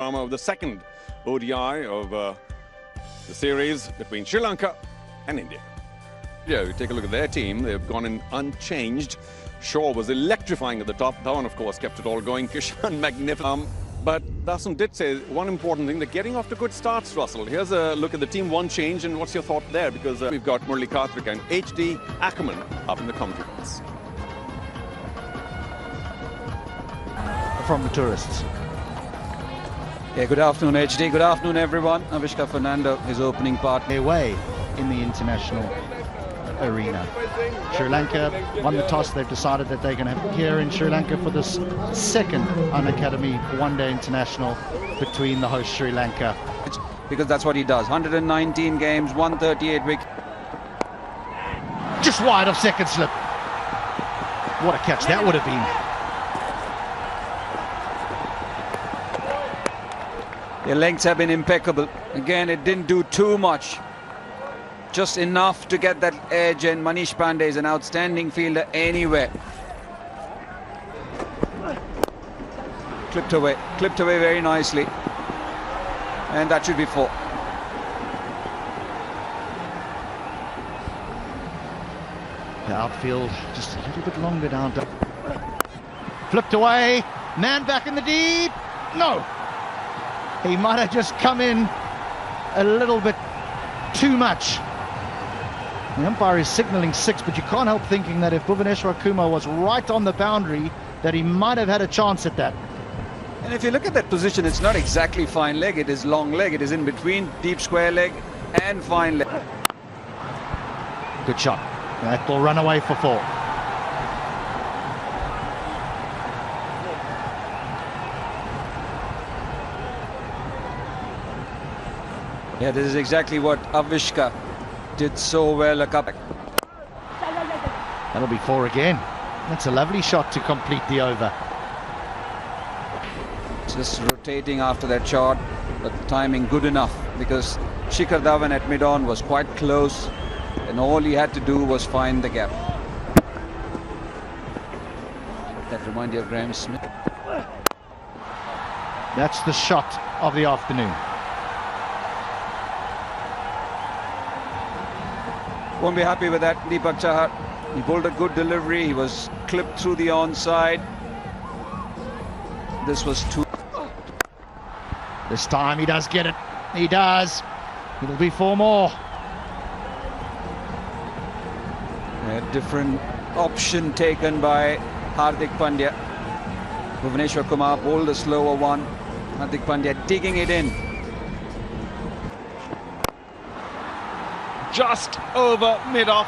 Of the second ODI of the series between Sri Lanka and India. Yeah, you take a look at their team. They've gone in unchanged. Shaw was electrifying at the top. Dhawan, of course, kept it all going. Kishan, magnificent. But Dasun did say one important thing. They're getting off to good starts, Russell. Here's a look at the team, one change, and what's your thought there? Because we've got Murali Karthik and HD Ackerman up in the commentary box. From the tourists. Yeah, good afternoon, HD. Good afternoon, everyone. Avishka Fernando, his opening part. Away in the international arena. Sri Lanka won the toss. They've decided that they're going to have here in Sri Lanka for this second Unacademy one-day international between the host Sri Lanka. Because that's what he does. 119 games, 138 wickets. Just wide of second slip. What a catch that would have been. The lengths have been impeccable. Again, it didn't do too much. Just enough to get that edge, and Manish Pandey is an outstanding fielder anywhere. Clipped away very nicely. And that should be 4. The outfield just a little bit longer down. Flipped away, man back in the deep. No! He might have just come in a little bit too much. The umpire is signalling 6, but you can't help thinking that if Bhuvaneshwar Kumar was right on the boundary, that he might have had a chance at that. And if you look at that position, it's not exactly fine leg, it is long leg. It is in between deep square leg and fine leg. Good shot. That will run away for 4. Yeah, this is exactly what Avishka did so well a couple. That'll be 4 again. That's a lovely shot to complete the over. Just rotating after that shot, but timing good enough because Shikhar Dhawan at mid-on was quite close and all he had to do was find the gap. That reminds you of Graham Smith. That's the shot of the afternoon. Won't be happy with that, Deepak Chahar. He pulled a good delivery. He was clipped through the onside. This was 2. This time he does get it. He does. It'll be 4 more. A different option taken by Hardik Pandya. Bhuvaneshwar Kumar bowled the slower one. Hardik Pandya digging it in. Just over mid-off,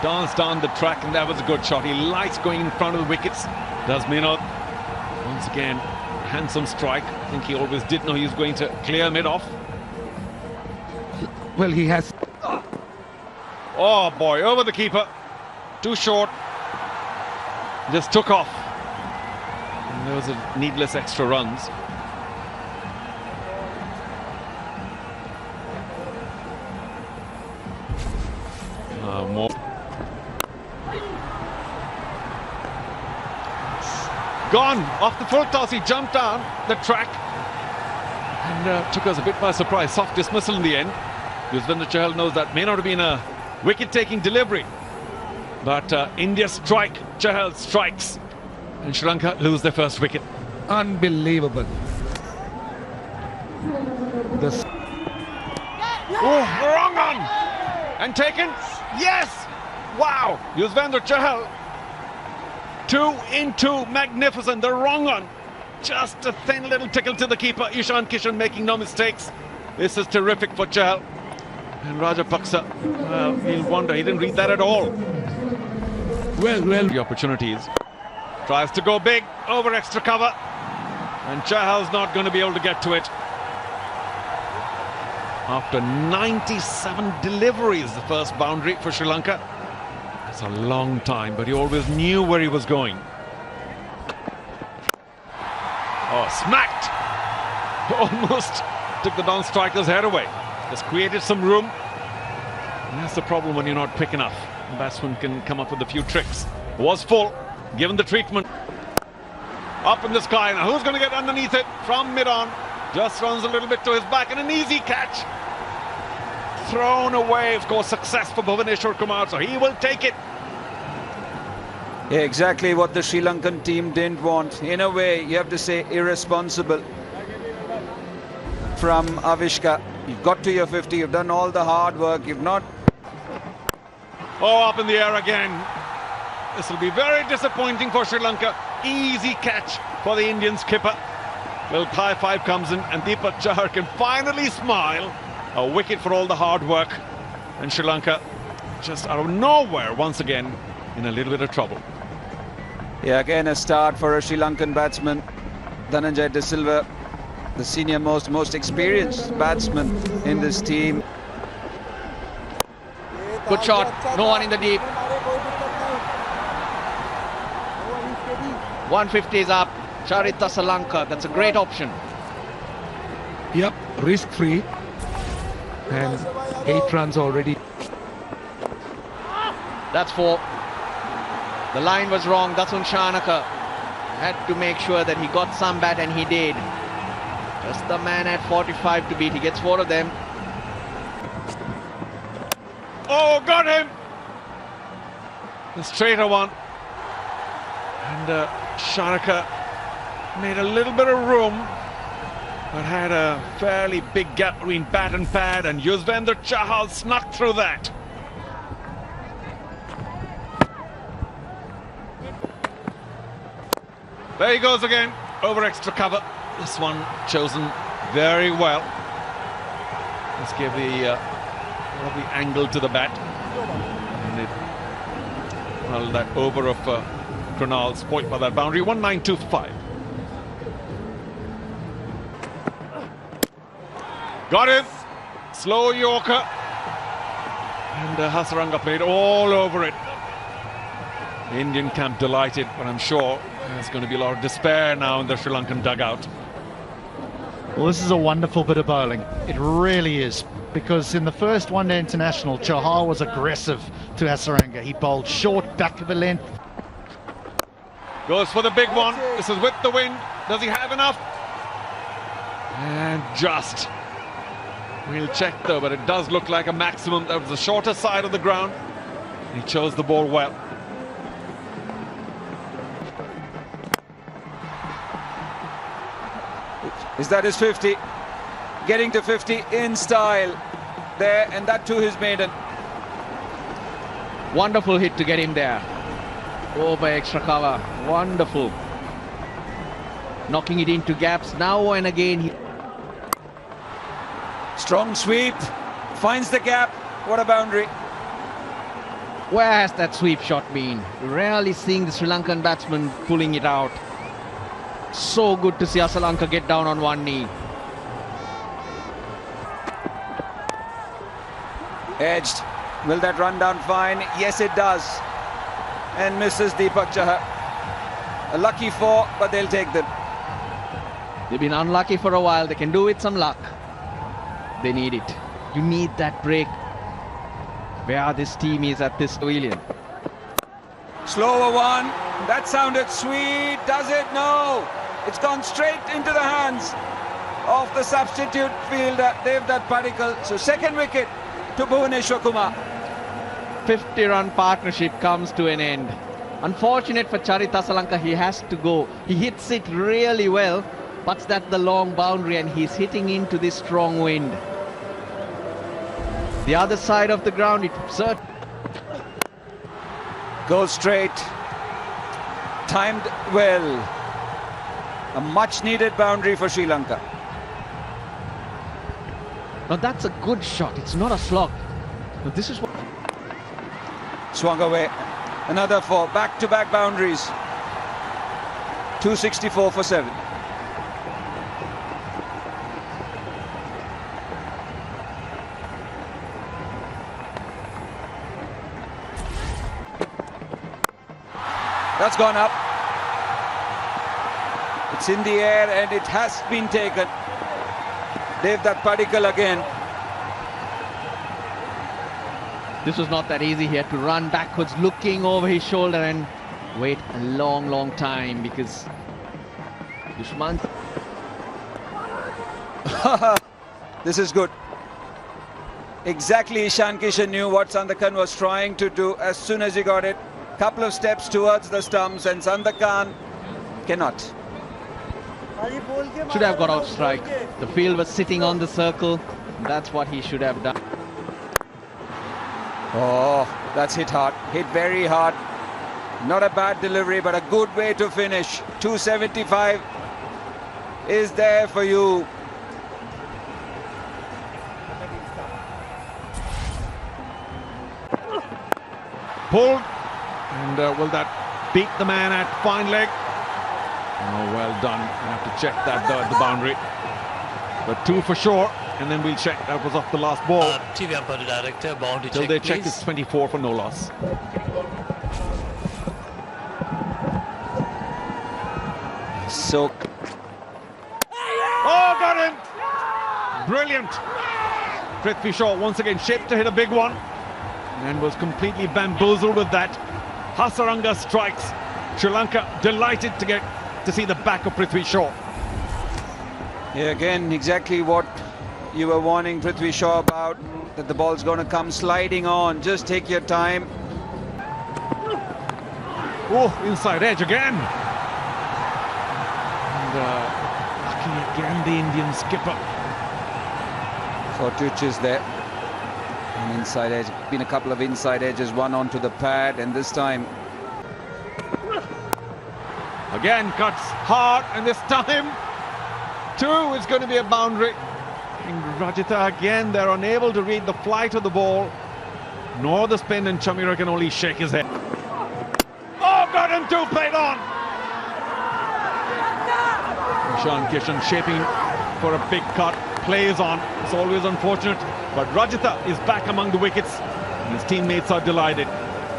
danced down the track, and that was a good shot. He likes going in front of the wickets, does Minod. Once again, handsome strike. I think he always did know he was going to clear mid-off. Well, he has. Oh boy, over the keeper, too short, just took off. And there was a needless extra runs. More. Gone off the full toss. He jumped down the track and took us a bit by surprise. Soft dismissal in the end. Yuzvendra Chahal knows that may not have been a wicket-taking delivery, but India strike, Chahal strikes, and Sri Lanka lose their first wicket. Unbelievable. This. Oh, wrong on and taken. Yes! Wow! Yuzvendra Chahal. 2 in 2. Magnificent. The wrong one. Just a thin little tickle to the keeper. Ishan Kishan making no mistakes. This is terrific for Chahal. And Rajapaksa, well, he'll wonder. He didn't read that at all. Well. The opportunities. Tries to go big over extra cover. And Chahal's not going to be able to get to it. After 97 deliveries, the first boundary for Sri Lanka. That's a long time, but he always knew where he was going. Oh, smacked! Almost took the non-striker's head away. Just created some room. And that's the problem when you're not quick enough. The batsman can come up with a few tricks. Was full, given the treatment. Up in the sky now. Who's going to get underneath it from mid-on? Just runs a little bit to his back and an easy catch. Thrown away, of course, success for Bhuvaneshwar Kumar, so he will take it. Yeah, exactly what the Sri Lankan team didn't want. In a way, you have to say irresponsible from Avishka. You've got to your 50, you've done all the hard work, you've not... Oh, up in the air again. This will be very disappointing for Sri Lanka. Easy catch for the Indian skipper. Little high five comes in and Deepak Chahar can finally smile. A wicket for all the hard work. And Sri Lanka just out of nowhere once again in a little bit of trouble. Yeah, again a start for a Sri Lankan batsman. Dhananjay De Silva, the senior most experienced batsman in this team. Good shot, no one in the deep. 150 is up. Charith Asalanka, that's a great option. Yep, risk-free. And 8 runs already. That's 4. The line was wrong. Dasun Shanaka had to make sure that he got some bat, and he did. Just the man at 45 to beat. He gets 4 of them. Oh, got him! The straighter one. And Shanaka made a little bit of room, but had a fairly big gap between bat and pad, and Yuzvendra Chahal snuck through that. There he goes again, over extra cover. This one chosen very well. Let's give the lovely angle to the bat. And it, well, that over of Krunal spoilt by that boundary. 1925. Got him. Slow Yorker. And Hasaranga played all over it. The Indian camp delighted, but I'm sure there's going to be a lot of despair now in the Sri Lankan dugout. Well, this is a wonderful bit of bowling. It really is. Because in the first one-day international, Chahal was aggressive to Hasaranga. He bowled short, back of the length. Goes for the big one. This is with the wind. Does he have enough? And just. We'll check though, but it does look like a maximum. That was the shorter side of the ground. He chose the ball well. Is that his 50? Getting to 50 in style there, and that too his maiden. Wonderful hit to get him there. Oh, by extra cover. Wonderful. Knocking it into gaps now and again. Strong sweep, finds the gap. What a boundary. Where has that sweep shot been? Rarely seeing the Sri Lankan batsman pulling it out. So good to see Asalanka get down on one knee. Edged. Will that run down fine? Yes, it does. And misses Deepak Chahar. A lucky 4, but they'll take them. They've been unlucky for a while. They can do with some luck. They need it. You need that break. Where this team is at this pavilion. Slower one. That sounded sweet. Does it? No. It's gone straight into the hands of the substitute fielder, Devdutt Padikkal. So second wicket to Bhuvaneshwar Kumar. 50-run partnership comes to an end. Unfortunate for Charith Asalanka, he has to go. He hits it really well, but that's the long boundary and he's hitting into this strong wind. The other side of the ground, it certainly goes straight. Timed well. A much needed boundary for Sri Lanka. Now that's a good shot. It's not a slog. Now this is what... Swung away. Another 4. Back-to-back boundaries. 264 for 7. That's gone up. It's in the air and it has been taken. Devdutt Padikkal again. This was not that easy. He had to run backwards, looking over his shoulder and wait a long time because Yushman. This is good. Exactly, Ishan Kishan knew what Sandakan was trying to do as soon as he got it. Couple of steps towards the stumps, and Sandakan cannot. Should have got out strike. The field was sitting on the circle. That's what he should have done. Oh, that's hit hard. Hit very hard. Not a bad delivery, but a good way to finish. 275 is there for you. Pulled. And will that beat the man at fine leg? Oh, well done. You have to check that the boundary. But 2 for sure. And then we'll check that was off the last ball. TV umpire director, boundary Till check, they check, please. it's 24 for no loss. So, Oh, got him! Brilliant. Prithvi Shaw once again shaped to hit a big one and was completely bamboozled with that. Hasaranga strikes. Sri Lanka delighted to see the back of Prithvi Shaw. yeah, again, exactly what you were warning Prithvi Shaw about, that the ball's going to come sliding on. Just take your time. Oh, inside edge again. And lucky again the Indian skipper. Fortuch is there. An inside edge. Been a couple of inside edges, one onto the pad, and this time Again cuts hard, and this time 2 is going to be a boundary. And Rajitha again, they're unable to read the flight of the ball, nor the spin, and Chamira can only shake his head. Oh, got him 2, played on. Ishan Kishan shaping for a big cut, plays on. It's always unfortunate, but Rajitha is back among the wickets. His teammates are delighted.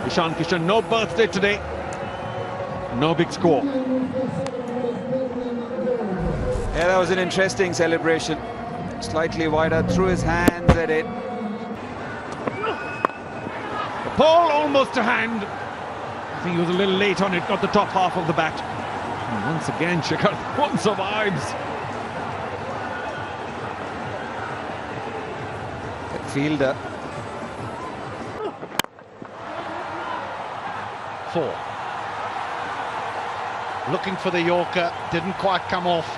Ishan Kishan, no birthday today, no big score. yeah, that was an interesting celebration. Slightly wider, threw his hands at it. The ball almost to hand. I think he was a little late on it, got the top half of the bat. And once again, Shikhar Dhawan survives. That fielder. 4. Looking for the Yorker, didn't quite come off.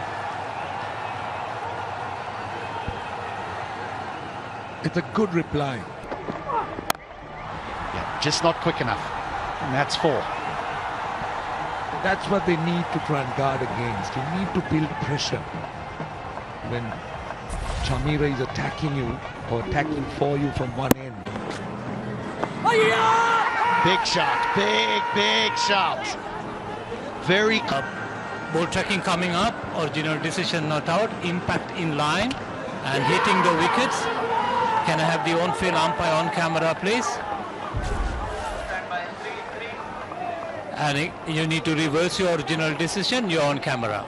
It's a good reply. Yeah, just not quick enough. And that's 4. That's what they need to try and guard against. You need to build pressure when Chamira is attacking you or attacking for you from one end. Big shot, big shot. Very Ball tracking coming up, original decision not out, impact in line and hitting the wickets. Can I have the on-field umpire on camera, please? And you need to reverse your original decision, you're on camera.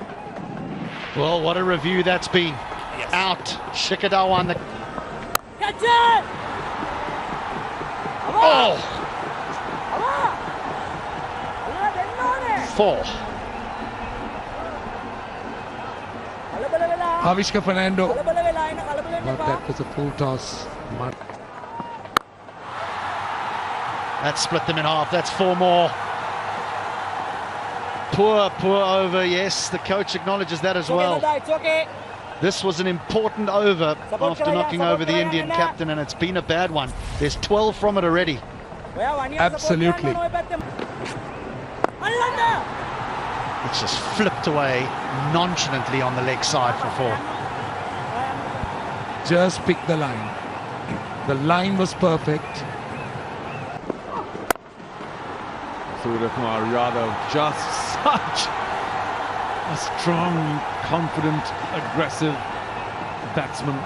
Well, what a review that's been. Yes. Out, Shikhar Dhawan. Catch it! Oh! 4. Avishka Fernando. But that was a full toss. That split them in half. That's 4 more. Poor over. Yes, the coach acknowledges that as well. It's okay. This was an important over after knocking over the Indian captain, and it's been a bad one. There's 12 from it already. Absolutely. It's just flipped away nonchalantly on the leg side for 4. Just pick the line. The line was perfect. Surya Kumar Yadav, just such a strong, confident, aggressive batsman.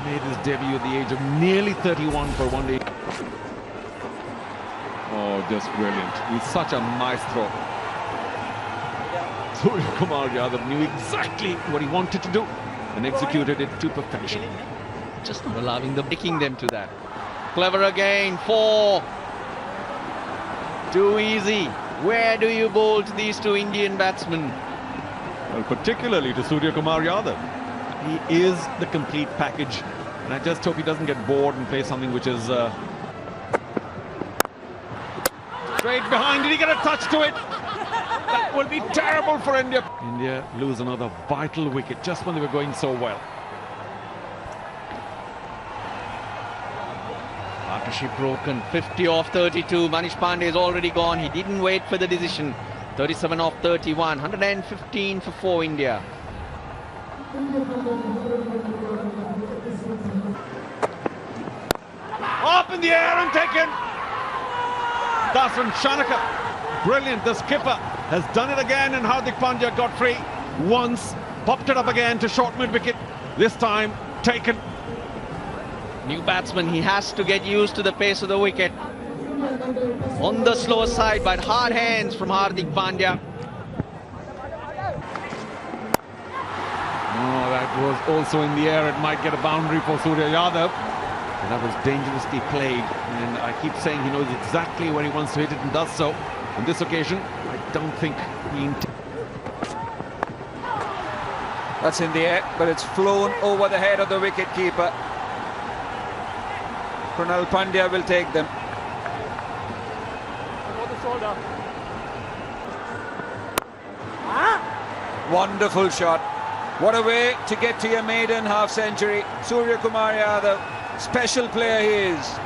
Made his debut at the age of nearly 31 for one day. Oh, just brilliant. He's such a maestro. Surya Kumar Yadav knew exactly what he wanted to do and executed it to perfection. Just not allowing them, taking them to that. Clever again, 4. Too easy. Where do you bowl to these 2 Indian batsmen? Well, particularly to Surya Kumar Yadav. He is the complete package. And I just hope he doesn't get bored and play something which is straight behind. Did he get a touch to it? That will be terrible for India. India lose another vital wicket just when they were going so well. Partnership broken. 50 off 32. Manish Pandey is already gone. He didn't wait for the decision. 37 off 31. 115 for 4 India. Up in the air and taken. Daswan Shanaka. Brilliant. The skipper has done it again, and Hardik Pandya got free once. Popped it up again to short mid-wicket. This time taken. New batsman, he has to get used to the pace of the wicket. On the slow side, but hard hands from Hardik Pandya. Oh, that was also in the air. It might get a boundary for Surya Yadav. And that was dangerously played. And I keep saying he knows exactly where he wants to hit it and does so. On this occasion, I don't think he... That's in the air, but it's flown over the head of the wicket-keeper. Krunal Pandya will take them. Wonderful shot. What a way to get to your maiden half-century. Surya Kumar Yadav, special player he is.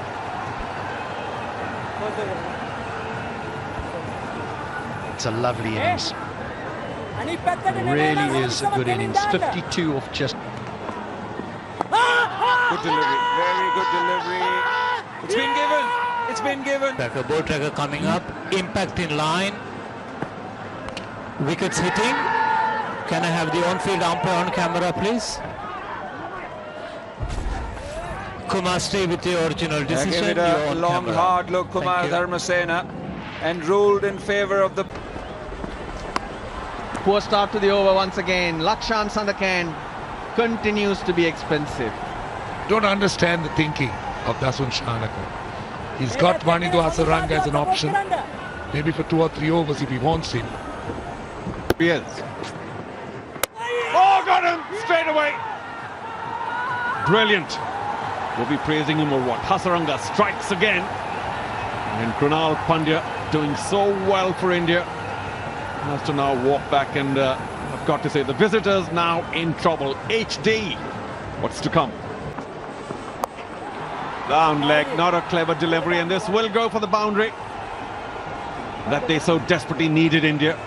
It's a lovely innings. It really is a good innings. 52 off just. Good delivery, very good delivery. It's been given, it's been given. Ball tracker coming up, impact in line, wickets hitting. Can I have the on-field umpire on camera, please? Kumar, stay with the original decision. Gave it a long, hard look, Kumar Dharmasena, and ruled in favour of the... Poor start to the over once again. Lakshan Sandakan continues to be expensive. Don't understand the thinking of Daswan Shanaka. He's got Wanindu Hasaranga as an option. Maybe for 2 or 3 overs if he wants him. He is. Oh, got him straight away. Brilliant. We'll be praising him or what? Hasaranga strikes again. And Krunal Pandya doing so well for India. Has to now walk back, and I've got to say the visitors now in trouble. HD. What's to come? Down leg, not a clever delivery, and this will go for the boundary that they so desperately needed, India.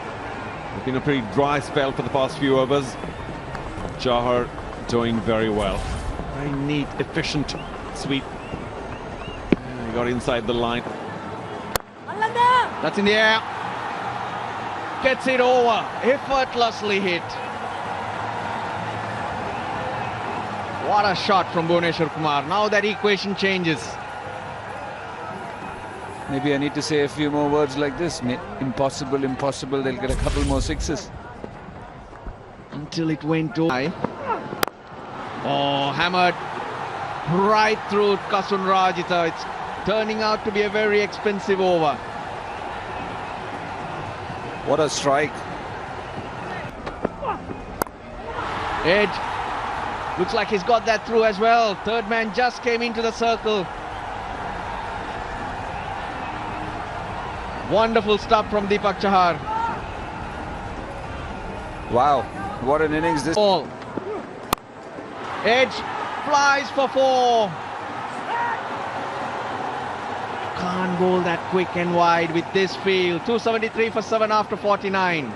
It's been a pretty dry spell for the past few overs. Chahar doing very well. Very neat, efficient sweep. Yeah, he got inside the line. That's in the air. Gets it over. Effortlessly hit. What a shot from Bhuvneshwar Kumar. Now that equation changes. Maybe I need to say a few more words like this. Impossible, impossible. They'll get a couple more sixes. Until it went to... Oh, hammered right through Kasun Rajitha. It's turning out to be a very expensive over. What a strike. Edge. Looks like he's got that through as well. Third man just came into the circle. Wonderful stop from Deepak Chahar. Wow, what an innings this... Ball. Edge flies for 4. Can't bowl that quick and wide with this field. 273 for 7 after 49.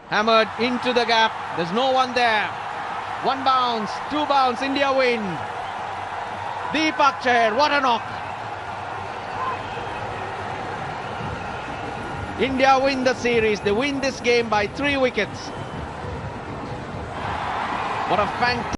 Hammered into the gap. There's no one there. 1 bounce, 2 bounce, India win. Deepak Chahar, what a knock. India win the series. They win this game by 3 wickets. What a fantastic